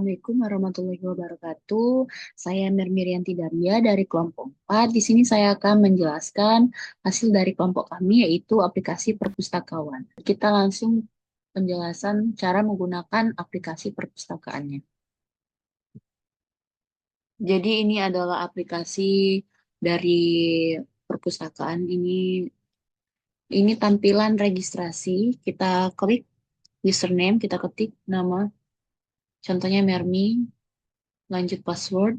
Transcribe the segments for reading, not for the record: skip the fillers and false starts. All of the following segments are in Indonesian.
Assalamualaikum warahmatullahi wabarakatuh. Saya Mirianti Daria dari kelompok 4. Di sini saya akan menjelaskan hasil dari kelompok kami yaitu aplikasi perpustakawan. Kita langsung penjelasan cara menggunakan aplikasi perpustakaannya. Jadi ini adalah aplikasi dari perpustakaan ini tampilan registrasi. Kita klik username, kita ketik nama, contohnya Mermi, lanjut password.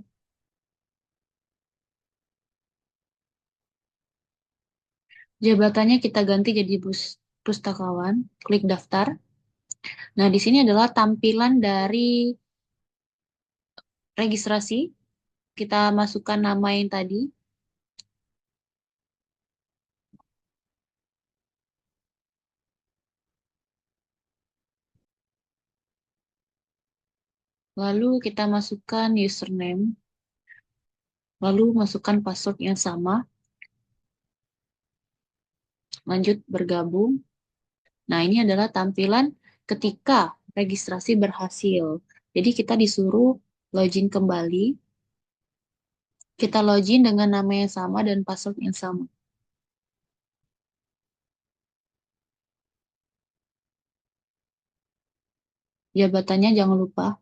Jabatannya kita ganti jadi pustakawan, klik daftar. Nah, di sini adalah tampilan dari registrasi. Kita masukkan nama yang tadi. Lalu kita masukkan username. Lalu masukkan password yang sama. Lanjut bergabung. Nah, ini adalah tampilan ketika registrasi berhasil. Jadi kita disuruh login kembali. Kita login dengan nama yang sama dan password yang sama. Jabatannya jangan lupa.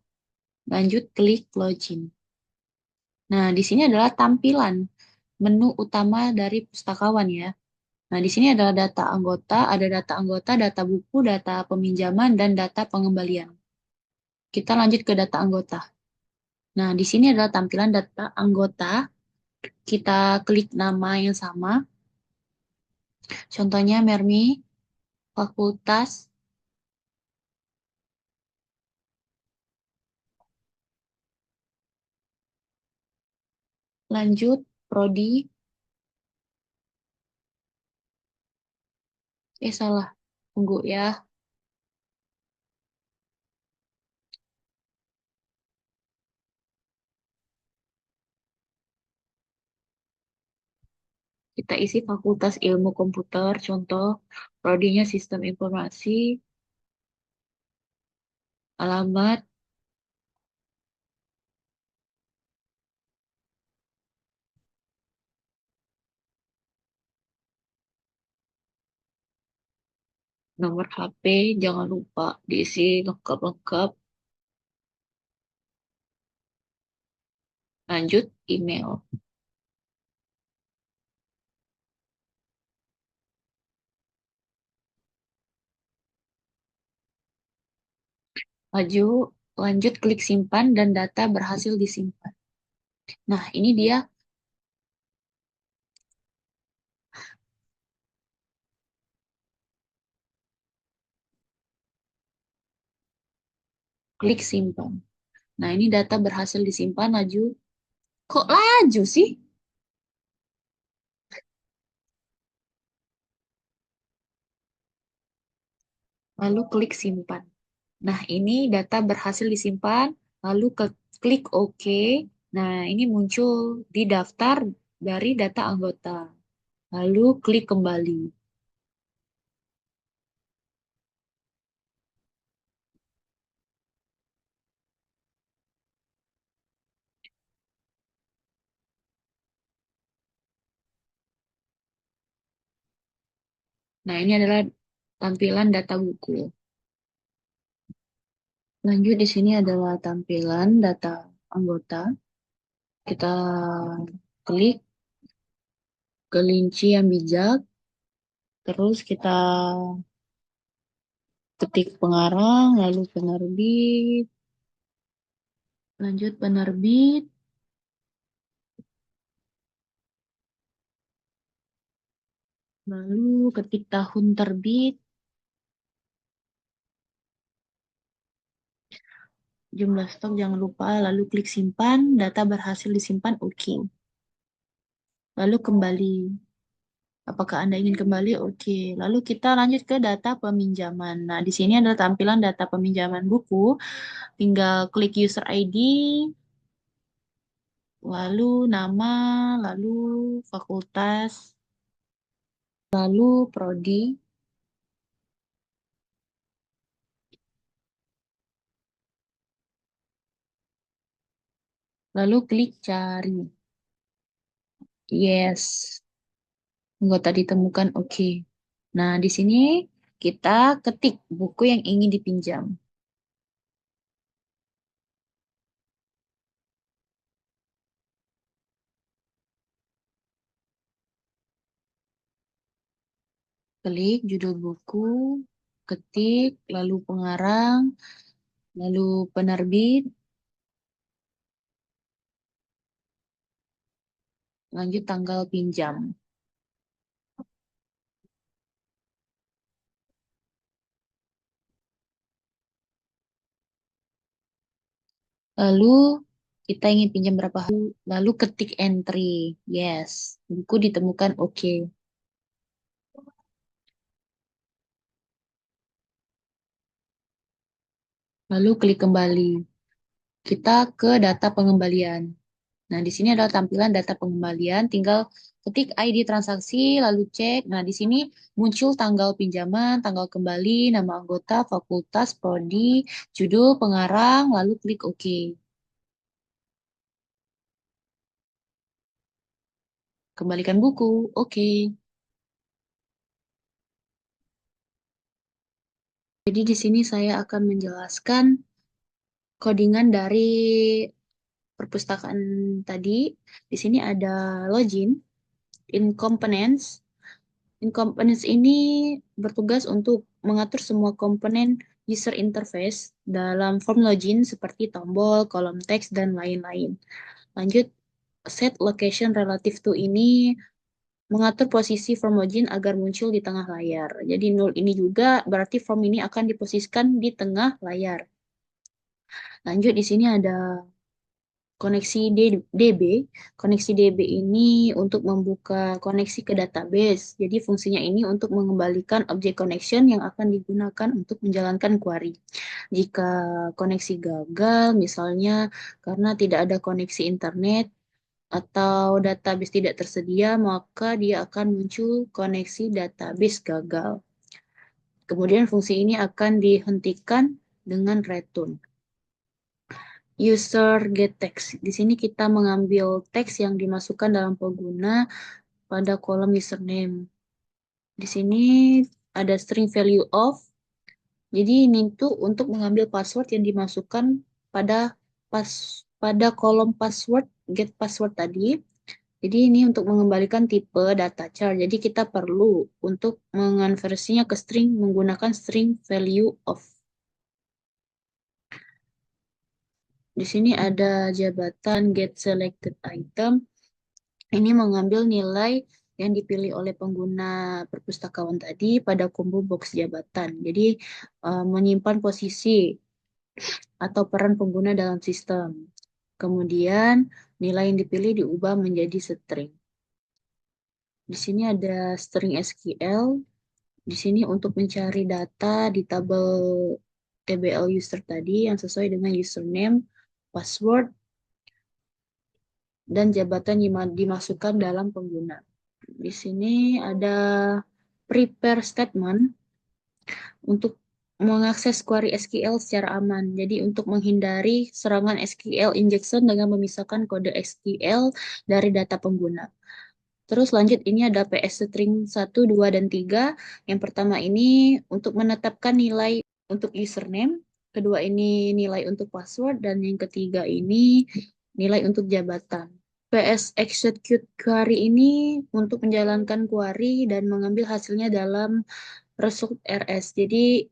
Lanjut klik login. Nah, di sini adalah tampilan menu utama dari pustakawan ya. Nah, di sini adalah ada data anggota, data buku, data peminjaman, dan data pengembalian. Kita lanjut ke data anggota. Nah, di sini adalah tampilan data anggota. Kita klik nama yang sama. Contohnya Mermi, fakultas, lanjut, prodi, salah, tunggu ya. Kita isi fakultas ilmu komputer, contoh, prodinya sistem informasi, alamat, nomor HP, jangan lupa diisi lengkap-lengkap. Lanjut, email. Maju, lanjut klik simpan dan data berhasil disimpan. Nah, ini dia klik simpan. Nah, ini data berhasil disimpan, maju. Kok laju sih? Lalu klik simpan. Nah, ini data berhasil disimpan, lalu klik OK. Nah, ini muncul di daftar dari data anggota. Lalu klik kembali. Nah, ini adalah tampilan data buku. Lanjut di sini adalah tampilan data anggota. Kita klik kelinci yang bijak, terus kita ketik pengarang, lalu penerbit, lanjut penerbit, lalu ketik tahun terbit, jumlah stok jangan lupa, lalu klik simpan, data berhasil disimpan, oke. Lalu kembali. Apakah Anda ingin kembali? Oke. Lalu kita lanjut ke data peminjaman. Nah, di sini adalah tampilan data peminjaman buku. Tinggal klik user ID, lalu nama, lalu fakultas, lalu prodi, Lalu klik cari. Yes, anggota ditemukan. Oke. Nah, di sini kita ketik buku yang ingin dipinjam. Klik judul buku, ketik, lalu pengarang, lalu penerbit, lanjut tanggal pinjam. Lalu kita ingin pinjam berapa hari, lalu ketik entry. Yes, buku ditemukan. Oke. Lalu klik kembali. Kita ke data pengembalian. Nah, di sini adalah tampilan data pengembalian. Tinggal ketik ID transaksi, lalu cek. Nah, di sini muncul tanggal pinjaman, tanggal kembali, nama anggota, fakultas, prodi, judul, pengarang, lalu klik OK. Kembalikan buku. Oke. Jadi di sini saya akan menjelaskan codingan dari perpustakaan tadi. Di sini ada login, in-components. In-components ini bertugas untuk mengatur semua komponen user interface dalam form login seperti tombol, kolom teks, dan lain-lain. Lanjut, set location relative to ini mengatur posisi form login agar muncul di tengah layar. Jadi null ini juga berarti form ini akan diposisikan di tengah layar. Lanjut, di sini ada koneksi DB. Koneksi DB ini untuk membuka koneksi ke database. Jadi fungsinya ini untuk mengembalikan objek connection yang akan digunakan untuk menjalankan query. Jika koneksi gagal, misalnya karena tidak ada koneksi internet atau database tidak tersedia, maka dia akan muncul koneksi database gagal. Kemudian fungsi ini akan dihentikan dengan return. User get text. Di sini kita mengambil teks yang dimasukkan dalam pengguna pada kolom username. Di sini ada string value of. Jadi ini tuh untuk mengambil password yang dimasukkan pada pas pada kolom password get password tadi. Jadi ini untuk mengembalikan tipe data char. Jadi kita perlu untuk mengonversinya ke string menggunakan string value of. Di sini ada jabatan get selected item. Ini mengambil nilai yang dipilih oleh pengguna perpustakawan tadi pada combo box jabatan. Jadi menyimpan posisi atau peran pengguna dalam sistem. Kemudian nilai yang dipilih diubah menjadi string. Di sini ada string SQL. Di sini untuk mencari data di tabel TBL user tadi yang sesuai dengan username, password, dan jabatan yang dimasukkan dalam pengguna. Di sini ada prepare statement untuk mengakses query SQL secara aman. Jadi untuk menghindari serangan SQL injection dengan memisahkan kode SQL dari data pengguna. Terus lanjut ini ada PS string 1, 2, dan 3. Yang pertama ini untuk menetapkan nilai untuk username. Kedua ini nilai untuk password. Dan yang ketiga ini nilai untuk jabatan. PS execute query ini untuk menjalankan query dan mengambil hasilnya dalam result RS. Jadi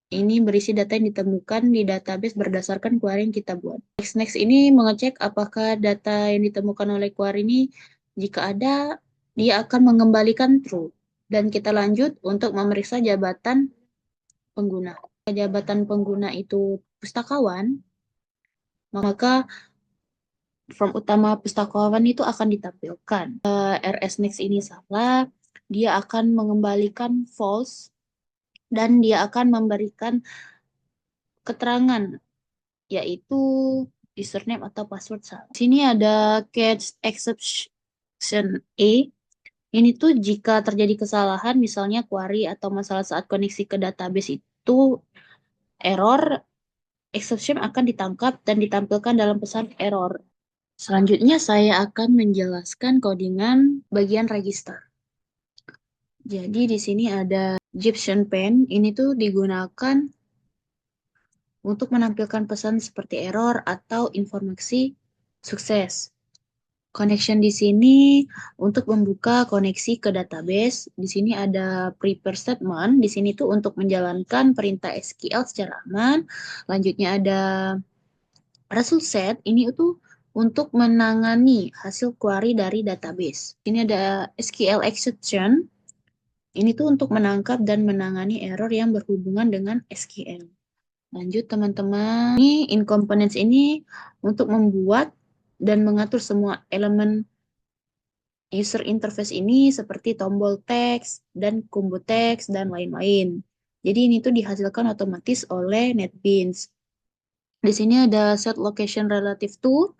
ini berisi data yang ditemukan di database berdasarkan query yang kita buat. Next ini mengecek apakah data yang ditemukan oleh query ini jika ada, dia akan mengembalikan true. Dan kita lanjut untuk memeriksa jabatan pengguna. Jabatan pengguna itu pustakawan, maka form utama pustakawan itu akan ditampilkan. RS Next ini salah, dia akan mengembalikan false dan dia akan memberikan keterangan yaitu username atau password salah. Di sini ada catch exception A. Ini tuh jika terjadi kesalahan misalnya query atau masalah saat koneksi ke database itu error, exception akan ditangkap dan ditampilkan dalam pesan error. Selanjutnya saya akan menjelaskan codingan bagian register. Jadi di sini ada Egyptian pen, ini tuh digunakan untuk menampilkan pesan seperti error atau informasi sukses. Connection di sini untuk membuka koneksi ke database. Di sini ada prepare statement. Di sini tuh untuk menjalankan perintah SQL secara aman. Lanjutnya ada result set. Ini tuh untuk menangani hasil query dari database. Ini ada SQL exception. Ini tuh untuk menangkap dan menangani error yang berhubungan dengan SQL. Lanjut teman-teman. Ini in components ini untuk membuat dan mengatur semua elemen user interface ini seperti tombol teks dan combo teks dan lain-lain. Jadi ini tuh dihasilkan otomatis oleh NetBeans. Di sini ada set location relative to.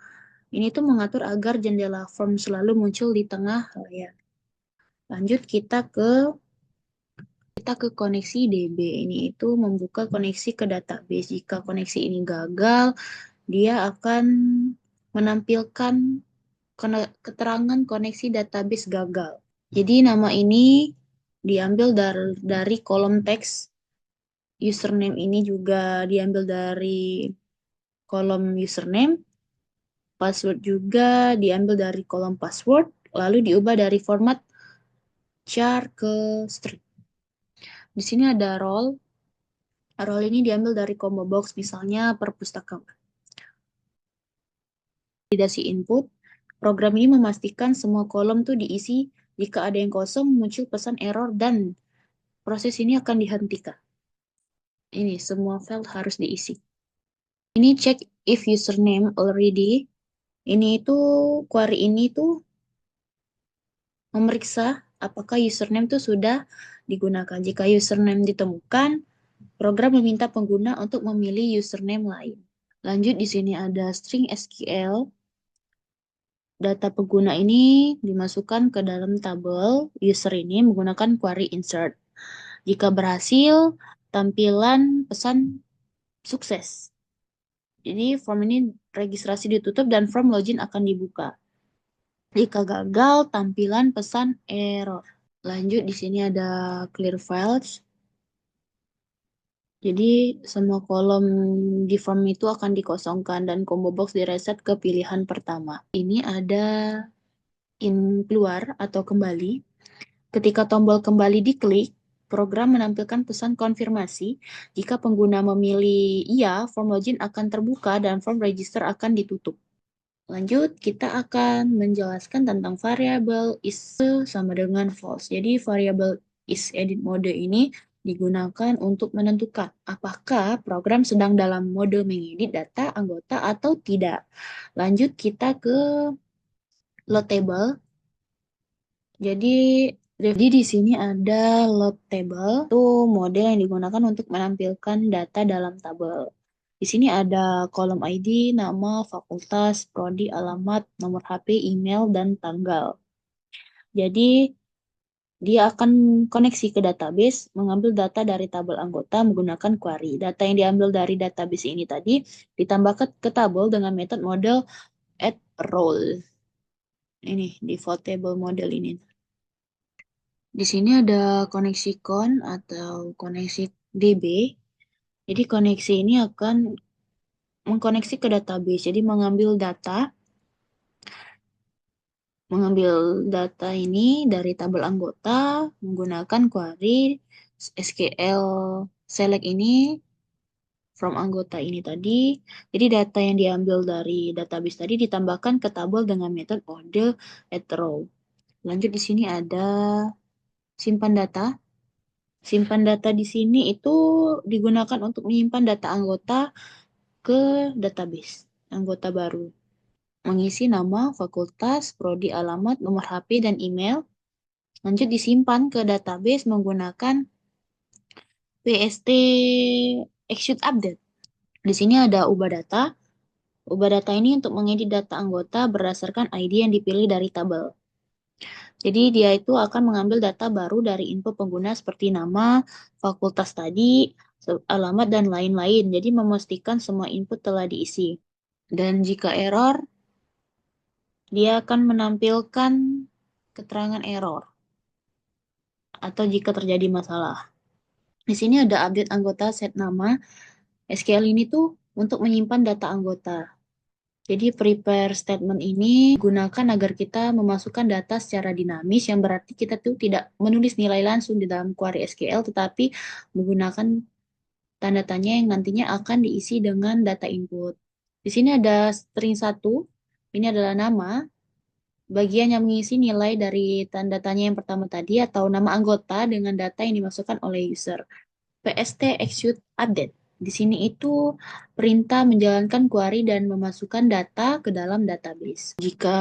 Ini tuh mengatur agar jendela form selalu muncul di tengah layar. Lanjut kita ke koneksi DB. Ini itu membuka koneksi ke database. Jika koneksi ini gagal, dia akan menampilkan keterangan koneksi database gagal. Jadi nama ini diambil dari kolom teks. Username ini juga diambil dari kolom username. Password juga diambil dari kolom password. Lalu diubah dari format char ke string. Di sini ada role. Role ini diambil dari combo box misalnya perpustakaan. Validasi input. Program ini memastikan semua kolom tuh diisi. Jika ada yang kosong, muncul pesan error dan proses ini akan dihentikan. Ini semua file harus diisi. Ini check if username already. Ini itu query ini tuh memeriksa apakah username itu sudah digunakan. Jika username ditemukan, program meminta pengguna untuk memilih username lain. Lanjut di sini ada string SQL. Data pengguna ini dimasukkan ke dalam tabel user ini menggunakan query insert. Jika berhasil, tampilan pesan sukses. Jadi form ini registrasi ditutup dan form login akan dibuka. Jika gagal, tampilan pesan error. Lanjut di sini ada clear files. Jadi semua kolom di form itu akan dikosongkan dan combo box direset ke pilihan pertama. Ini ada in keluar atau kembali. Ketika tombol kembali diklik, program menampilkan pesan konfirmasi. Jika pengguna memilih iya, form login akan terbuka dan form register akan ditutup. Lanjut, kita akan menjelaskan tentang variabel is sama dengan false. Jadi variabel is edit mode ini digunakan untuk menentukan apakah program sedang dalam mode mengedit data anggota atau tidak. Lanjut kita ke load table. Jadi di sini ada load table, itu model yang digunakan untuk menampilkan data dalam tabel. Di sini ada kolom ID, nama, fakultas, prodi, alamat, nomor HP, email, dan tanggal. Jadi dia akan koneksi ke database, mengambil data dari tabel anggota menggunakan query. Data yang diambil dari database ini tadi ditambahkan ke tabel dengan metode model add role. Ini default table model ini. Di sini ada koneksi con atau koneksi DB. Jadi koneksi ini akan mengkoneksi ke database. Jadi mengambil data ini dari tabel anggota menggunakan query SQL select ini from anggota ini tadi. Jadi data yang diambil dari database tadi ditambahkan ke tabel dengan metode order at row. Lanjut di sini ada simpan data. Simpan data di sini itu digunakan untuk menyimpan data anggota ke database anggota baru. Mengisi nama, fakultas, prodi, alamat, nomor HP, dan email. Lanjut disimpan ke database menggunakan PST execute update. Di sini ada ubah data. Ubah data ini untuk mengedit data anggota berdasarkan ID yang dipilih dari tabel. Jadi dia itu akan mengambil data baru dari info pengguna seperti nama, fakultas tadi, alamat, dan lain-lain. Jadi memastikan semua input telah diisi. Dan jika error, dia akan menampilkan keterangan error atau jika terjadi masalah. Di sini ada update anggota set nama. SQL ini tuh untuk menyimpan data anggota. Jadi prepare statement ini gunakan agar kita memasukkan data secara dinamis, yang berarti kita tuh tidak menulis nilai langsung di dalam query SQL, tetapi menggunakan tanda tanya yang nantinya akan diisi dengan data input. Di sini ada string 1, ini adalah nama, bagian yang mengisi nilai dari tanda tanya yang pertama tadi atau nama anggota dengan data yang dimasukkan oleh user. PST execute update. Di sini itu perintah menjalankan query dan memasukkan data ke dalam database. Jika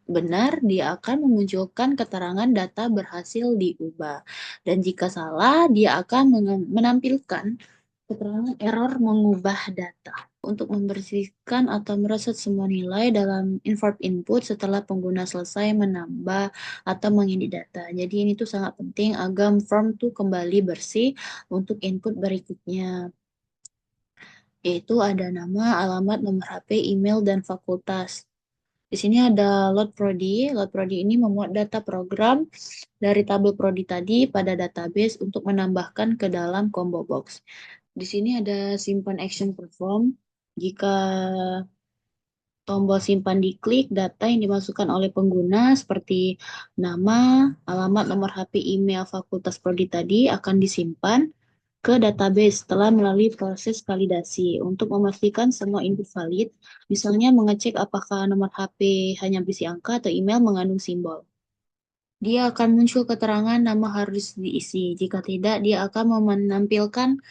benar, dia akan memunculkan keterangan data berhasil diubah. Dan jika salah, dia akan menampilkan keterangan error mengubah data. Untuk membersihkan atau mereset semua nilai dalam invert input setelah pengguna selesai menambah atau mengedit data. Jadi ini tuh sangat penting agar form tuh kembali bersih untuk input berikutnya. Yaitu ada nama, alamat, nomor HP, email, dan fakultas. Di sini ada load prodi. Load prodi ini memuat data program dari tabel prodi tadi pada database untuk menambahkan ke dalam combo box. Di sini ada simpan action perform. Jika tombol simpan diklik, data yang dimasukkan oleh pengguna seperti nama, alamat, nomor HP, email, fakultas prodi tadi akan disimpan ke database setelah melalui proses validasi untuk memastikan semua input valid, misalnya mengecek apakah nomor HP hanya berisi angka atau email mengandung simbol. Dia akan muncul keterangan nama harus diisi. Jika tidak, dia akan menampilkan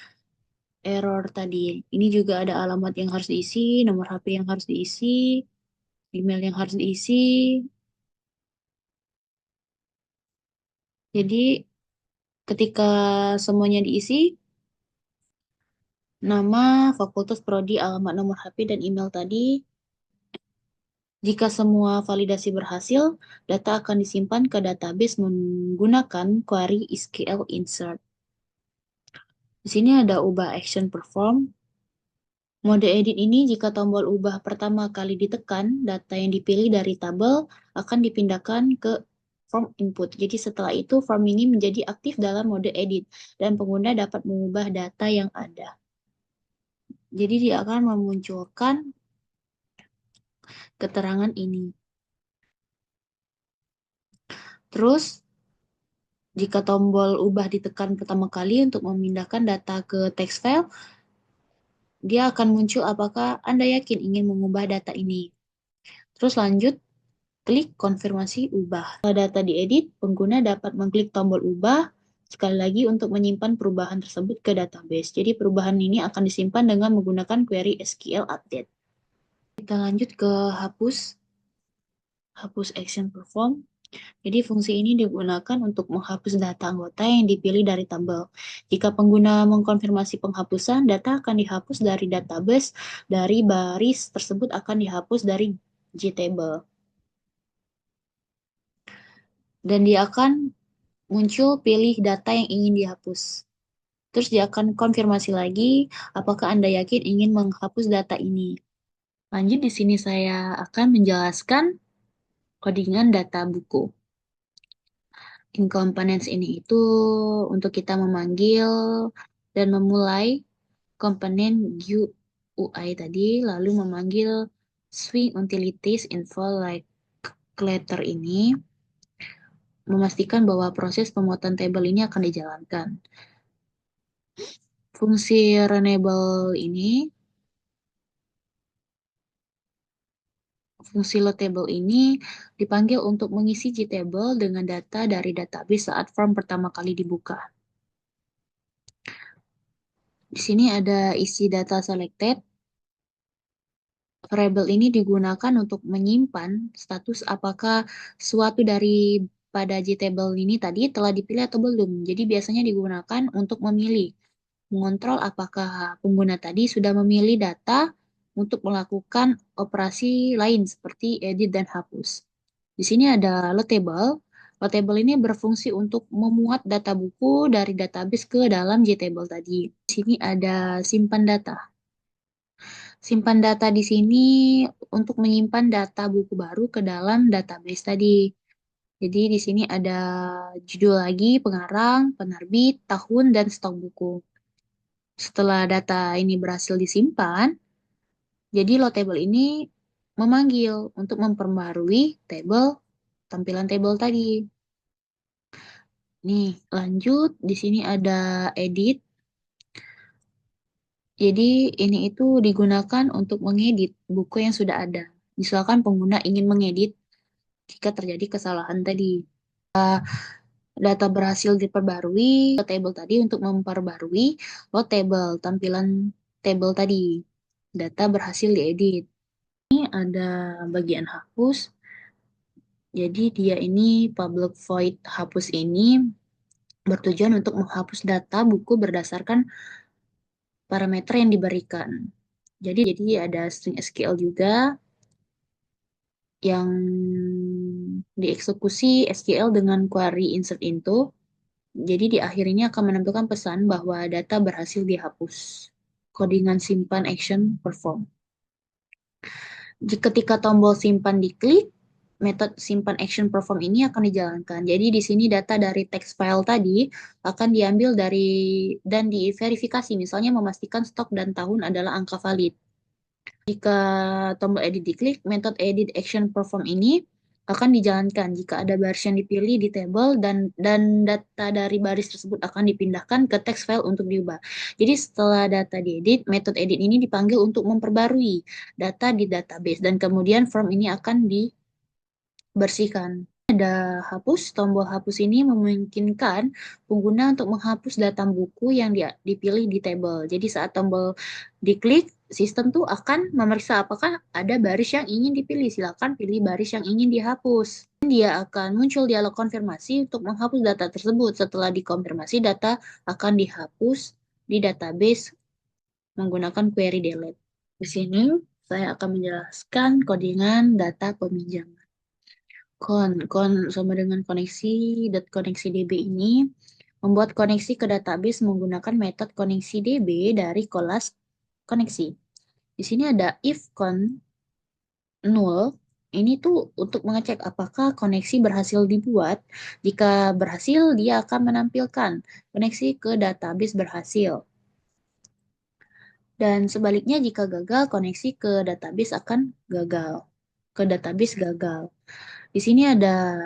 error tadi. Ini juga ada alamat yang harus diisi, nomor HP yang harus diisi, email yang harus diisi. Jadi ketika semuanya diisi, nama, fakultas, prodi, alamat, nomor HP, dan email tadi, jika semua validasi berhasil, data akan disimpan ke database menggunakan query SQL insert. Di sini ada ubah action perform. Mode edit ini jika tombol ubah pertama kali ditekan, data yang dipilih dari tabel akan dipindahkan ke form input. Jadi setelah itu form ini menjadi aktif dalam mode edit dan pengguna dapat mengubah data yang ada. Jadi dia akan memunculkan keterangan ini. Terus jika tombol ubah ditekan pertama kali untuk memindahkan data ke text file, dia akan muncul apakah Anda yakin ingin mengubah data ini. Terus lanjut, klik konfirmasi ubah. Kalau data diedit, pengguna dapat mengklik tombol ubah sekali lagi untuk menyimpan perubahan tersebut ke database. Jadi perubahan ini akan disimpan dengan menggunakan query SQL update. Kita lanjut ke hapus action perform. Jadi fungsi ini digunakan untuk menghapus data anggota yang dipilih dari tabel. Jika pengguna mengkonfirmasi penghapusan, data akan dihapus dari database, dari baris tersebut akan dihapus dari JTable. Dan dia akan muncul pilih data yang ingin dihapus. Terus dia akan konfirmasi lagi apakah Anda yakin ingin menghapus data ini. Lanjut di sini saya akan menjelaskan codingan data buku. Incomponents ini itu untuk kita memanggil dan memulai komponen GUI tadi, lalu memanggil swing utilities info like letter ini, memastikan bahwa proses pemuatan tabel ini akan dijalankan. Fungsi runnable ini, fungsi loadable ini dipanggil untuk mengisi JTable dengan data dari database saat form pertama kali dibuka. Di sini ada isi data selected. Variable ini digunakan untuk menyimpan status apakah suatu dari pada JTable ini tadi telah dipilih atau belum. Jadi biasanya digunakan untuk memilih, mengontrol apakah pengguna tadi sudah memilih data untuk melakukan operasi lain seperti edit dan hapus. Di sini ada loadable. Load table ini berfungsi untuk memuat data buku dari database ke dalam JTable tadi. Di sini ada simpan data. Simpan data di sini untuk menyimpan data buku baru ke dalam database tadi. Jadi di sini ada judul lagi, pengarang, penerbit, tahun, dan stok buku. Setelah data ini berhasil disimpan, jadi load table ini memanggil untuk memperbarui tampilan table tadi. Nih, lanjut. Di sini ada edit. Jadi ini itu digunakan untuk mengedit buku yang sudah ada. Misalkan pengguna ingin mengedit jika terjadi kesalahan tadi. Data berhasil diperbarui ke table tadi untuk memperbarui load table, tampilan table tadi. Data berhasil diedit. Ini ada bagian hapus. Jadi dia ini public void hapus ini bertujuan untuk menghapus data buku berdasarkan parameter yang diberikan. Jadi ada string SQL juga yang dieksekusi SQL dengan query insert into. Jadi di akhir ini akan menampilkan pesan bahwa data berhasil dihapus. Codingan simpan action perform. Ketika tombol simpan diklik, metode simpan action perform ini akan dijalankan. Jadi di sini data dari text file tadi akan diambil dari dan diverifikasi, misalnya memastikan stok dan tahun adalah angka valid. Jika tombol edit diklik, metode edit action perform ini akan dijalankan jika ada baris yang dipilih di table dan data dari baris tersebut akan dipindahkan ke text file untuk diubah. Jadi setelah data diedit, metode edit ini dipanggil untuk memperbarui data di database dan kemudian form ini akan dibersihkan. Ada hapus, tombol hapus ini memungkinkan pengguna untuk menghapus data buku yang dipilih di table. Jadi saat tombol diklik, sistem tuh akan memeriksa apakah ada baris yang ingin dipilih. Silakan pilih baris yang ingin dihapus. Dia akan muncul dialog konfirmasi untuk menghapus data tersebut. Setelah dikonfirmasi, data akan dihapus di database menggunakan query delete. Di sini saya akan menjelaskan codingan data peminjaman. Kon sama dengan koneksi koneksi DB ini membuat koneksi ke database menggunakan metode koneksi DB dari kelas koneksi. Di sini ada if con null. Ini tuh untuk mengecek apakah koneksi berhasil dibuat. Jika berhasil, dia akan menampilkan koneksi ke database berhasil. Dan sebaliknya jika gagal, koneksi ke database akan gagal. Ke database gagal. Di sini ada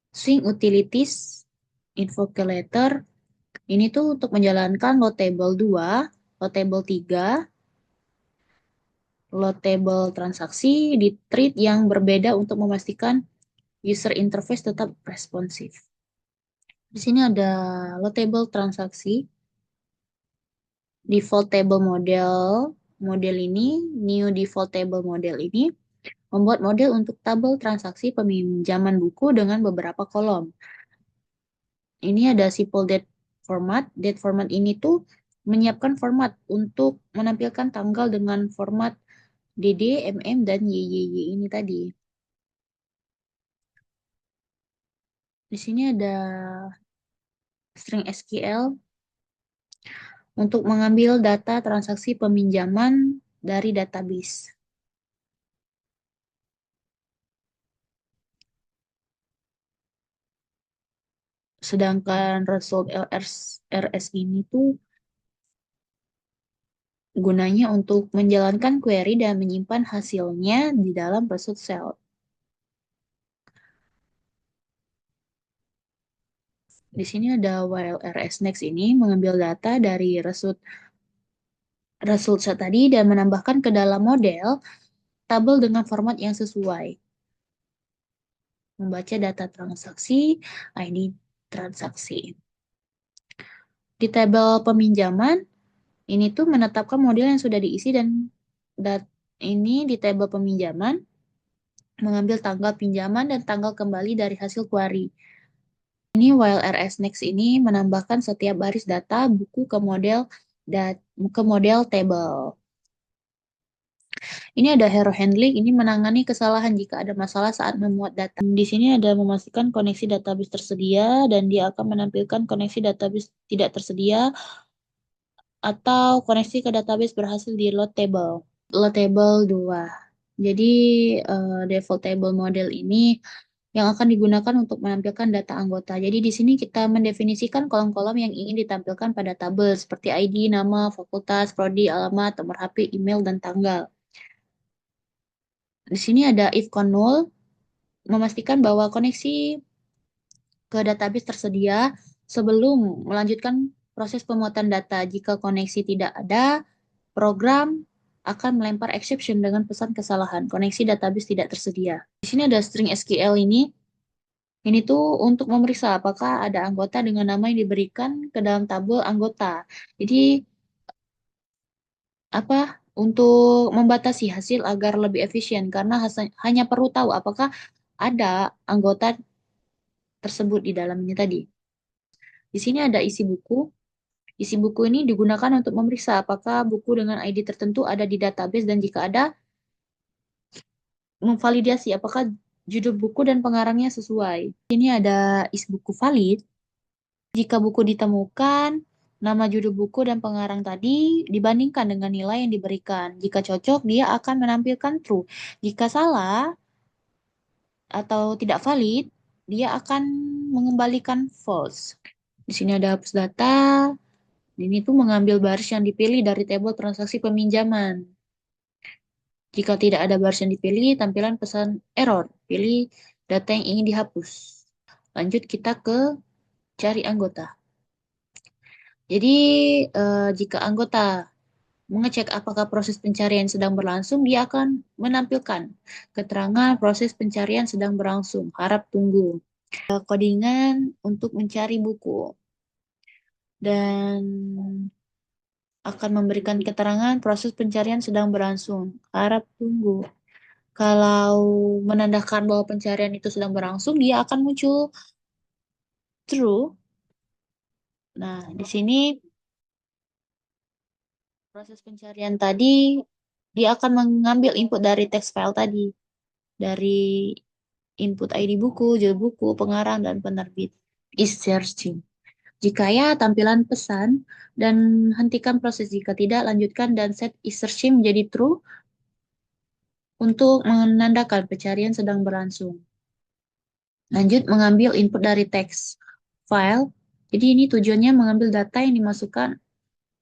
swing utilities, info calculator. Ini tuh untuk menjalankan load table 2, load table 3, load table transaksi di thread yang berbeda untuk memastikan user interface tetap responsif. Di sini ada load table transaksi, default table model ini, new default table model ini membuat model untuk tabel transaksi peminjaman buku dengan beberapa kolom. Ini ada simple date format. Date format ini tuh menyiapkan format untuk menampilkan tanggal dengan format DD, MM, dan YYY ini tadi. Di sini ada string SQL untuk mengambil data transaksi peminjaman dari database. Sedangkan result RS ini tuh gunanya untuk menjalankan query dan menyimpan hasilnya di dalam result cell. Di sini ada while RS next ini mengambil data dari result set tadi dan menambahkan ke dalam model tabel dengan format yang sesuai. Membaca data transaksi, ID transaksi. Di tabel peminjaman, ini tuh menetapkan model yang sudah diisi dan ini di tabel peminjaman mengambil tanggal pinjaman dan tanggal kembali dari hasil query. Ini while RS next ini menambahkan setiap baris data buku ke model table. Ini ada error handling, ini menangani kesalahan jika ada masalah saat memuat data. Di sini ada memastikan koneksi database tersedia dan dia akan menampilkan koneksi database tidak tersedia atau koneksi ke database berhasil di load table. Load table 2. Jadi default table model ini yang akan digunakan untuk menampilkan data anggota. Jadi di sini kita mendefinisikan kolom-kolom yang ingin ditampilkan pada tabel seperti ID, nama, fakultas, prodi, alamat, nomor HP, email, dan tanggal. Di sini ada if con null, memastikan bahwa koneksi ke database tersedia sebelum melanjutkan proses pemuatan data. Jika koneksi tidak ada, program akan melempar exception dengan pesan kesalahan. Koneksi database tidak tersedia. Di sini ada string SQL ini. Ini tuh untuk memeriksa apakah ada anggota dengan nama yang diberikan ke dalam tabel anggota. Jadi apa untuk membatasi hasil agar lebih efisien karena hanya perlu tahu apakah ada anggota tersebut di dalamnya tadi. Di sini ada isi buku. Isi buku ini digunakan untuk memeriksa apakah buku dengan ID tertentu ada di database dan jika ada, memvalidasi apakah judul buku dan pengarangnya sesuai. Ini ada is buku valid. Jika buku ditemukan, nama judul buku dan pengarang tadi dibandingkan dengan nilai yang diberikan. Jika cocok, dia akan menampilkan true. Jika salah atau tidak valid, dia akan mengembalikan false. Di sini ada hapus data. Ini tuh mengambil baris yang dipilih dari tabel transaksi peminjaman. Jika tidak ada baris yang dipilih, tampilan pesan error. Pilih data yang ingin dihapus. Lanjut kita ke cari anggota. Jadi, jika anggota mengecek apakah proses pencarian sedang berlangsung, dia akan menampilkan keterangan proses pencarian sedang berlangsung. Harap tunggu. Codingan untuk mencari buku. Dan akan memberikan keterangan proses pencarian sedang berlangsung. Harap tunggu. Kalau menandakan bahwa pencarian itu sedang berlangsung, dia akan muncul true. Nah, di sini proses pencarian tadi, dia akan mengambil input dari text file tadi. Dari input ID buku, judul buku, pengarang, dan penerbit. Is searching. Jika ya, tampilan pesan, dan hentikan proses. Jika tidak, lanjutkan dan set is searching menjadi true untuk menandakan pencarian sedang berlangsung. Lanjut, mengambil input dari text file. Jadi ini tujuannya mengambil data yang dimasukkan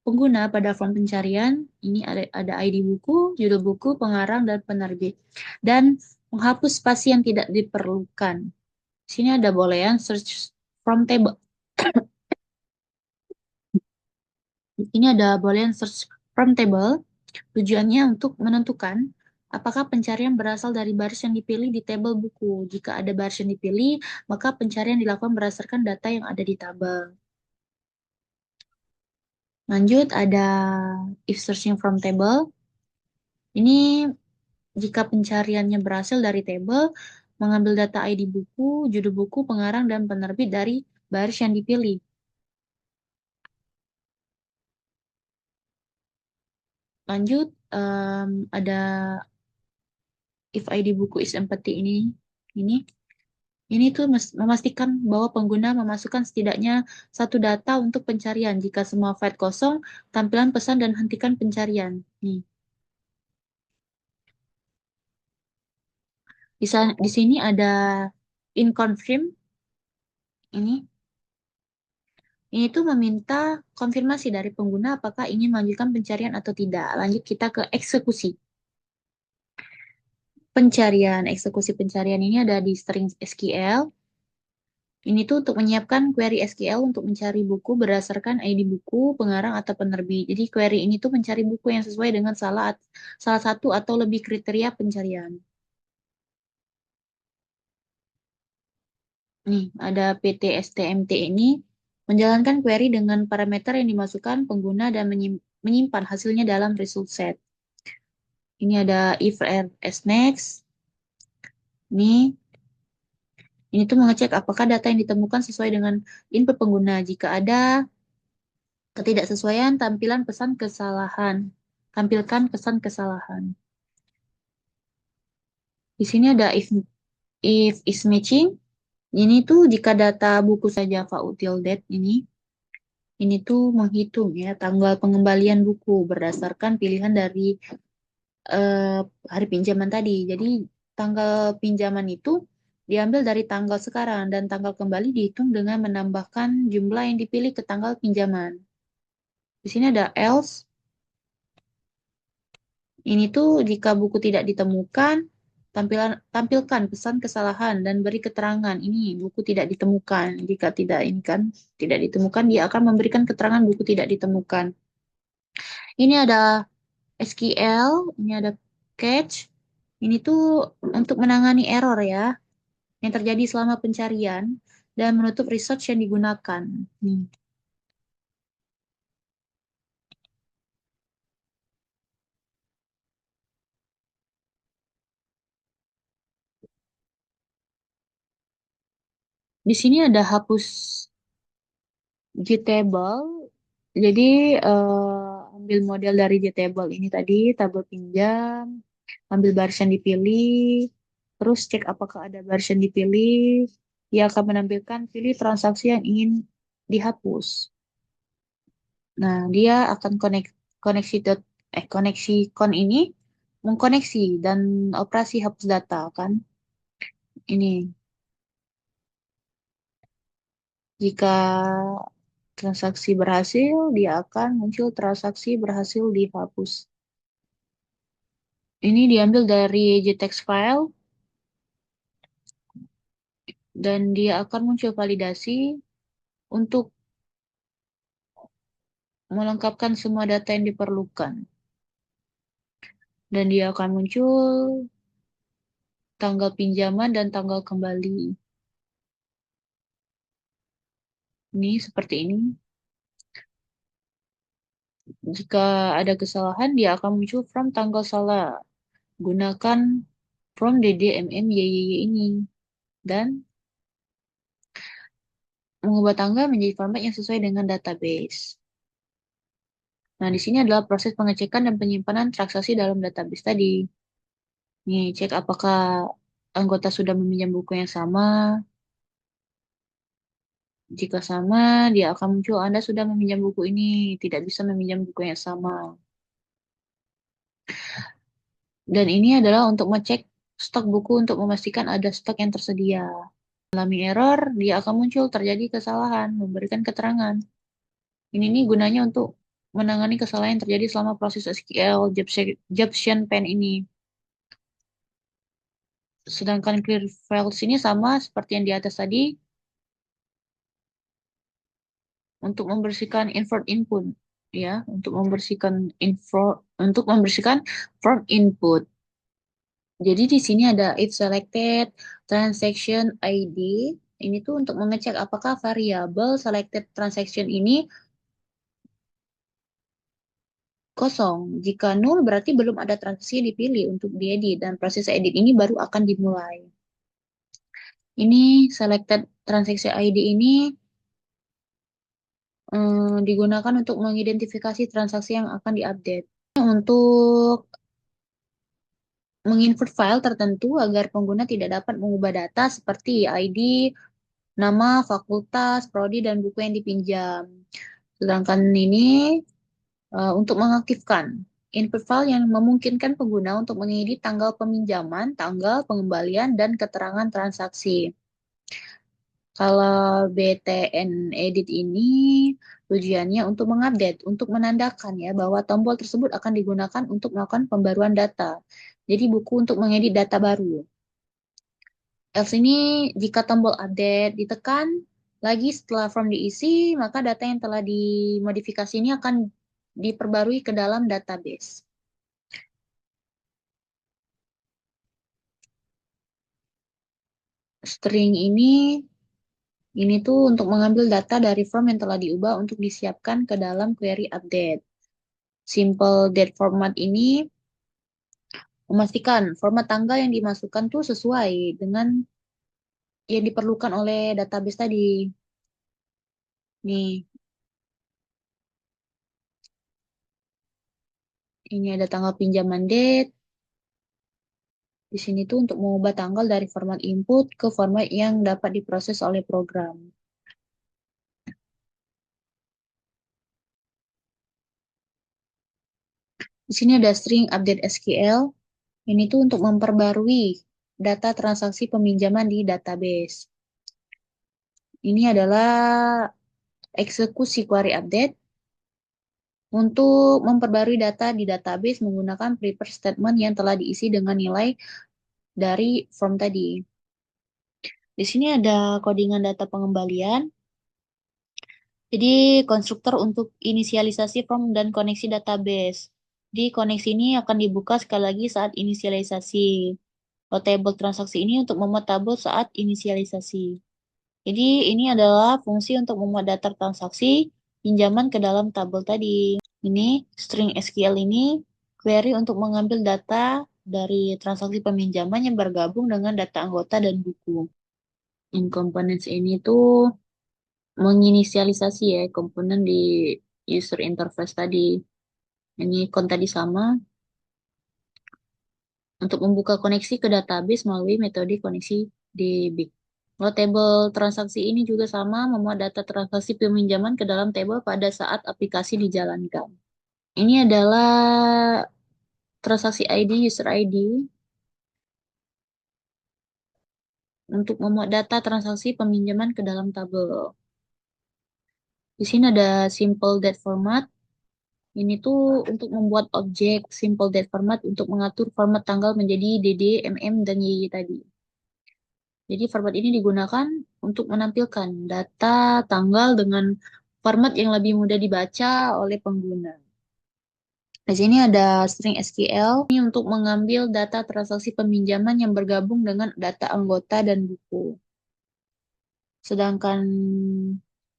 pengguna pada form pencarian. Ini ada ID buku, judul buku, pengarang, dan penerbit. Dan menghapus spasi yang tidak diperlukan. Di sini ada boolean search from table. Ini ada boolean search from table. Tujuannya untuk menentukan apakah pencarian berasal dari baris yang dipilih di tabel buku. Jika ada baris yang dipilih, maka pencarian dilakukan berdasarkan data yang ada di tabel. Lanjut, ada if searching from table. Ini jika pencariannya berhasil dari tabel, mengambil data ID buku, judul buku, pengarang, dan penerbit dari baris yang dipilih. Lanjut, ada if ID buku is empty ini. Ini tuh memastikan bahwa pengguna memasukkan setidaknya satu data untuk pencarian. Jika semua file kosong, tampilan pesan dan hentikan pencarian. Nih. Di sini ada in confirm. Ini. Ini tuh meminta konfirmasi dari pengguna apakah ingin melanjutkan pencarian atau tidak. Lanjut kita ke eksekusi. Pencarian, eksekusi pencarian ini ada di string SQL. Ini tuh untuk menyiapkan query SQL untuk mencari buku berdasarkan ID buku, pengarang, atau penerbit. Jadi query ini tuh mencari buku yang sesuai dengan salah satu atau lebih kriteria pencarian. Nih, ada PTSTMT ini menjalankan query dengan parameter yang dimasukkan pengguna dan menyimpan hasilnya dalam result set. Ini ada if else next. Ini tuh mengecek apakah data yang ditemukan sesuai dengan input pengguna. Jika ada ketidaksesuaian, tampilan pesan kesalahan. Tampilkan pesan kesalahan. Di sini ada if is matching. Ini tuh jika data buku saja util date ini tuh menghitung ya tanggal pengembalian buku berdasarkan pilihan dari eh, hari pinjaman tadi. Jadi tanggal pinjaman itu diambil dari tanggal sekarang dan tanggal kembali dihitung dengan menambahkan jumlah yang dipilih ke tanggal pinjaman. Di sini ada else. Ini tuh jika buku tidak ditemukan, tampilkan pesan kesalahan dan beri keterangan. Ini buku tidak ditemukan. Jika tidak ini kan tidak ditemukan, dia akan memberikan keterangan buku tidak ditemukan. Ini ada SQL, ini ada catch. Ini tuh untuk menangani error ya yang terjadi selama pencarian dan menutup research yang digunakan. Nih. Di sini ada hapus JTable. Jadi ambil model dari JTable ini tadi, tabel pinjam, ambil baris yang dipilih, terus cek apakah ada baris yang dipilih. Dia akan menampilkan pilih transaksi yang ingin dihapus. Nah, dia akan koneksi koneksi kon ini mengkoneksi dan operasi hapus data kan. Ini jika transaksi berhasil, dia akan muncul transaksi berhasil dihapus. Ini diambil dari JText file dan dia akan muncul validasi untuk melengkapkan semua data yang diperlukan. Dan dia akan muncul tanggal pinjaman dan tanggal kembali. Ini seperti ini. Jika ada kesalahan, dia akan muncul from tanggal salah. Gunakan from DDMMYY ini. Dan mengubah tanggal menjadi format yang sesuai dengan database. Nah, di sini adalah proses pengecekan dan penyimpanan transaksi dalam database tadi. Nih, cek apakah anggota sudah meminjam buku yang sama. Jika sama, dia akan muncul Anda sudah meminjam buku ini, tidak bisa meminjam buku yang sama. Dan ini adalah untuk mengecek stok buku untuk memastikan ada stok yang tersedia. Alami error, dia akan muncul terjadi kesalahan, memberikan keterangan. Ini nih gunanya untuk menangani kesalahan yang terjadi selama proses SQL Jepsen Pen ini. Sedangkan clear files ini sama seperti yang di atas tadi untuk membersihkan invert input ya, untuk membersihkan from input. Jadi di sini ada if selected transaction ID. Ini tuh untuk mengecek apakah variabel selected transaction ini kosong. Jika nol berarti belum ada transaksi yang dipilih untuk diedit dan proses edit ini baru akan dimulai. Ini selected transaction ID ini digunakan untuk mengidentifikasi transaksi yang akan diupdate. Untuk menginput file tertentu agar pengguna tidak dapat mengubah data seperti ID, nama, fakultas, prodi, dan buku yang dipinjam. Sedangkan ini untuk mengaktifkan input file yang memungkinkan pengguna untuk mengedit tanggal peminjaman, tanggal pengembalian, dan keterangan transaksi. Kalau BTN Edit ini tujuannya untuk mengupdate, untuk menandakan ya bahwa tombol tersebut akan digunakan untuk melakukan pembaruan data. Jadi buku untuk mengedit data baru. Else ini jika tombol update ditekan lagi setelah form diisi, maka data yang telah dimodifikasi ini akan diperbarui ke dalam database. String ini tuh untuk mengambil data dari form yang telah diubah untuk disiapkan ke dalam query update. Simple date format ini memastikan format tanggal yang dimasukkan tuh sesuai dengan yang diperlukan oleh database tadi. Nih, ini ada tanggal pinjaman date, Di sini tuh untuk mengubah tanggal dari format input ke format yang dapat diproses oleh program. Di sini ada string update SQL. Ini tuh untuk memperbarui data transaksi peminjaman di database. Ini adalah eksekusi query update untuk memperbarui data di database menggunakan prepare statement yang telah diisi dengan nilai dari form tadi. Di sini ada codingan data pengembalian. Jadi konstruktor untuk inisialisasi form dan koneksi database. Di koneksi ini akan dibuka sekali lagi saat inisialisasi. Table transaksi ini untuk memuat tabel saat inisialisasi. Jadi ini adalah fungsi untuk memuat data transaksi pinjaman ke dalam tabel tadi. Ini string SQL ini query untuk mengambil data dari transaksi peminjaman yang bergabung dengan data anggota dan buku. In components ini tuh menginisialisasi ya komponen di user interface tadi. Ini kon tadi sama untuk membuka koneksi ke database melalui metode koneksi DB. Table transaksi ini juga sama memuat data transaksi peminjaman ke dalam table pada saat aplikasi dijalankan. Ini adalah transaksi ID, user ID, untuk memuat data transaksi peminjaman ke dalam tabel. Di sini ada simple date format. Ini tuh untuk membuat objek simple date format untuk mengatur format tanggal menjadi DD, MM, dan YY tadi. Jadi format ini digunakan untuk menampilkan data tanggal dengan format yang lebih mudah dibaca oleh pengguna. Di sini ada string SQL ini untuk mengambil data transaksi peminjaman yang bergabung dengan data anggota dan buku. Sedangkan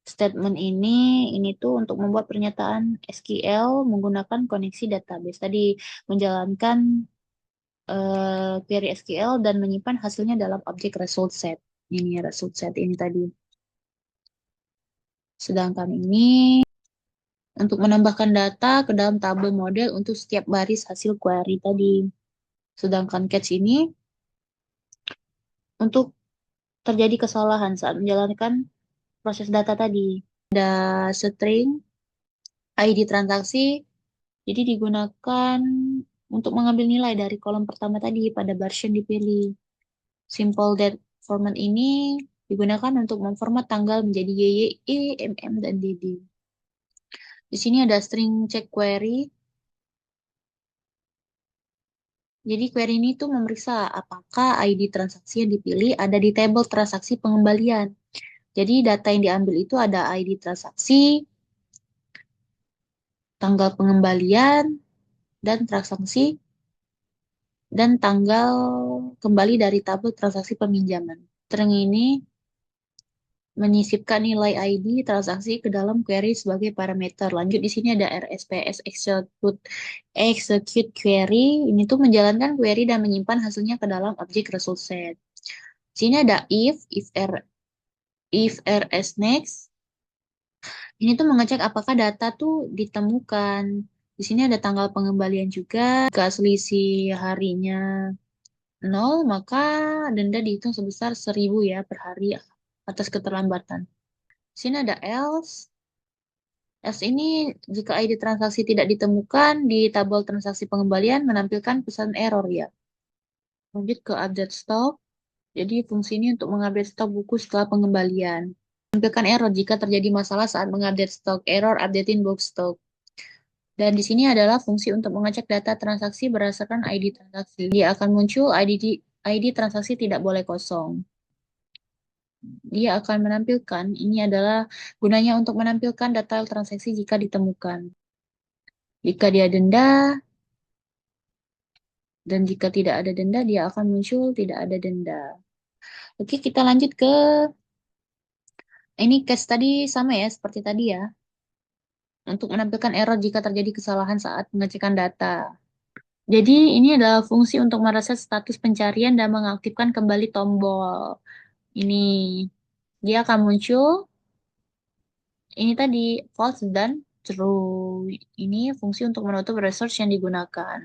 statement ini tuh untuk membuat pernyataan SQL menggunakan koneksi database. Tadi menjalankan query SQL dan menyimpan hasilnya dalam objek result set. Ini result set ini tadi. Sedangkan ini untuk menambahkan data ke dalam tabel model untuk setiap baris hasil query tadi. Sedangkan catch ini untuk terjadi kesalahan saat menjalankan proses data tadi. Ada string ID transaksi, jadi digunakan untuk mengambil nilai dari kolom pertama tadi pada baris yang dipilih. Simple date format ini digunakan untuk memformat tanggal menjadi YY, MM, dan DD. Di sini ada string check query. Jadi query ini tuh memeriksa apakah ID transaksi yang dipilih ada di tabel transaksi pengembalian. Jadi data yang diambil itu ada ID transaksi, tanggal pengembalian, dan transaksi, dan tanggal kembali dari tabel transaksi peminjaman. String ini menyisipkan nilai ID transaksi ke dalam query sebagai parameter. Lanjut di sini ada RSPS execute query. Ini tuh menjalankan query dan menyimpan hasilnya ke dalam objek result set. Di sini ada if rs next. Ini tuh mengecek apakah data tuh ditemukan. Di sini ada tanggal pengembalian juga. Jika selisih harinya 0, maka denda dihitung sebesar 1.000 ya per hari atas keterlambatan. Di sini ada else. Else ini jika ID transaksi tidak ditemukan di tabel transaksi pengembalian menampilkan pesan error ya. Lanjut ke update stock. Jadi fungsi ini untuk mengupdate stok buku setelah pengembalian. Menampilkan error jika terjadi masalah saat mengupdate stok. Error updating book stock. Dan di sini adalah fungsi untuk mengecek data transaksi berdasarkan ID transaksi. Dia akan muncul ID transaksi tidak boleh kosong. Dia akan menampilkan, ini adalah gunanya untuk menampilkan data transaksi jika ditemukan. Jika dia denda, dan jika tidak ada denda, dia akan muncul tidak ada denda. Oke, kita lanjut ke ini case tadi sama ya, seperti tadi ya. Untuk menampilkan error jika terjadi kesalahan saat pengecekan data. Jadi ini adalah fungsi untuk mereset status pencarian dan mengaktifkan kembali tombol. Ini dia akan muncul. Ini tadi false dan true. Ini fungsi untuk menutup resource yang digunakan.